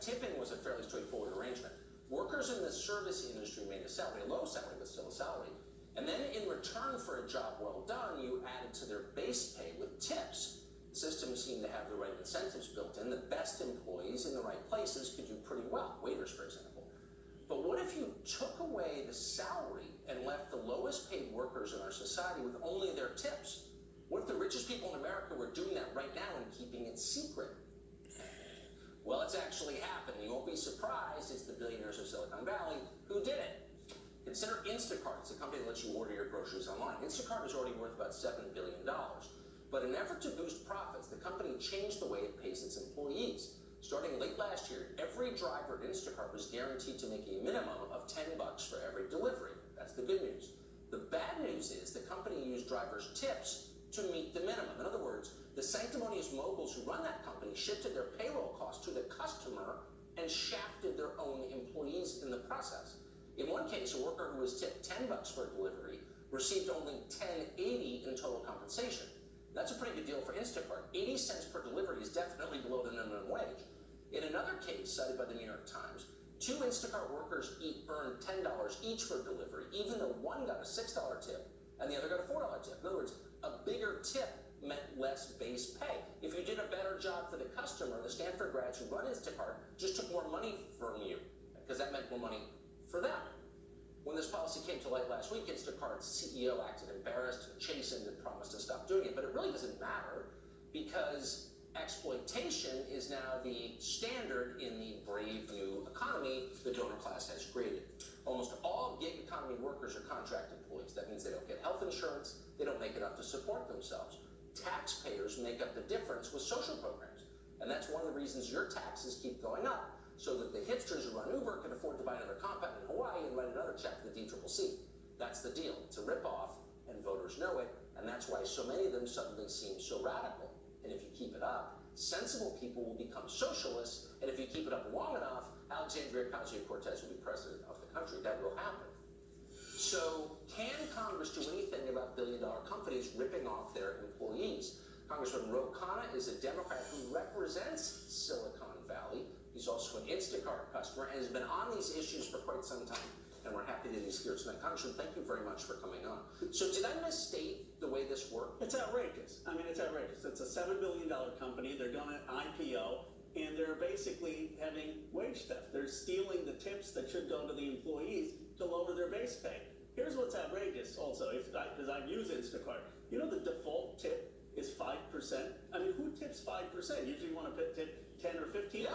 tipping was a fairly straightforward arrangement. Workers in the service industry made a salary, a low salary, but still a salary. And then in return for a job well done, you added to their base pay with tips. The system seemed to have the right incentives built in. The best employees in the right places could do pretty well, waiters, for example. But what if you took away the salary and left the lowest paid workers in our society with only their tips? What if the richest people in America were doing that right now and keeping it secret? Well, it's actually happened. You won't be surprised. It's the billionaires of Silicon Valley who did it. Consider Instacart. It's a company that lets you order your groceries online. Instacart is already worth about $7 billion. But in an effort to boost profits, the company changed the way it pays its employees. Starting late last year, every driver at Instacart was guaranteed to make a minimum of $10 for every delivery. That's the good news. The bad news is the company used drivers' tips to meet the minimum. In other words, the sanctimonious moguls who run that company shifted their payroll costs to the customer and shafted their own employees in the process. In one case, a worker who was tipped $10 for a delivery received only $10.80 in total compensation. That's a pretty good deal for Instacart. 80 cents per delivery is definitely below the minimum wage. In another case cited by the New York Times, two Instacart workers earned $10 each for a delivery, even though one got a $6 tip and the other got a $4 tip. In other words, a bigger tip meant less base pay. If you did a better job for the customer, the Stanford grads who run Instacart just took more money from you because that meant more money for them. When this policy came to light last week, Instacart's CEO acted embarrassed and chastened and promised to stop doing it. But it really doesn't matter because exploitation is now the standard in the brave new economy the donor class has created. Almost all gig economy workers are contract employees. That means they don't get health insurance, they don't make enough to support themselves. Taxpayers make up the difference with social programs. And that's one of the reasons your taxes keep going up, so that the hipsters who run Uber can afford to buy another compound in Hawaii and write another check to the DCCC. That's the deal. It's a ripoff, and voters know it, and that's why so many of them suddenly seem so radical. And if you keep it up, sensible people will become socialists, and if you keep it up long enough, Alexandria Ocasio-Cortez will be president of the country. That will happen. So can Congress do anything about billion-dollar companies ripping off their employees? Congressman Ro Khanna is a Democrat who represents Silicon Valley. He's also an Instacart customer and has been on these issues for quite some time. And we're happy that he's here tonight. Congressman, thank you very much for coming on. So did I misstate the way this worked? It's outrageous. I mean, it's outrageous. It's a $7 billion company. They're going to IPO, and they're basically having wage theft. They're stealing the tips that should go to the employees to lower their base pay. Here's what's outrageous also, because I've used Instacart. You know the default tip is 5%? I mean, who tips 5%? Usually you want to tip 10 or 15%. Yeah.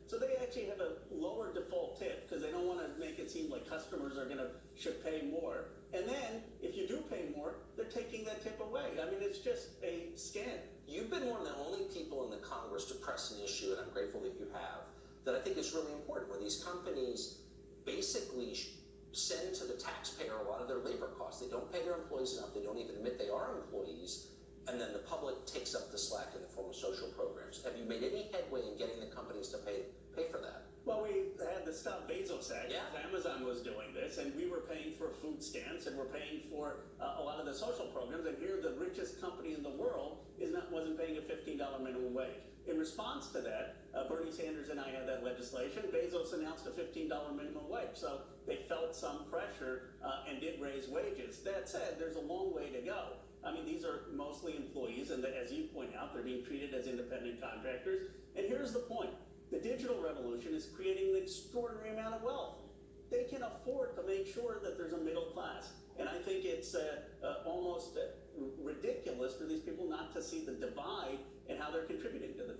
So they actually have a lower default tip because they don't want to make it seem like customers should pay more. And then if you do pay more, they're taking that tip away. I mean, it's just a scam. You've been one of the only people in the Congress to press an issue, and I'm grateful that you have, that I think is really important, where these companies basically send to the taxpayer a lot of their labor costs. They don't pay their employees enough. They don't even admit they are employees. And then the public takes up the slack in the form of social programs. Have you made any headway in getting the companies to pay for that? Well, we had the Stop Bezos Act. Yeah. Amazon was doing this, and we were paying for food stamps, and we're paying for a lot of the social programs. And here, the richest company in the world wasn't paying a $15 minimum wage. In response to that, Bernie Sanders and I had that legislation. Bezos announced a $15 minimum wage, so they felt some pressure and did raise wages. That said, there's a long way to go. I mean, these are mostly employees, and as you point out, they're being treated as independent contractors. And here's the point. The digital revolution is creating an extraordinary amount of wealth. They can afford to make sure that there's a middle class. And I think it's almost ridiculous for these people not to see the divide and how they're contributing to the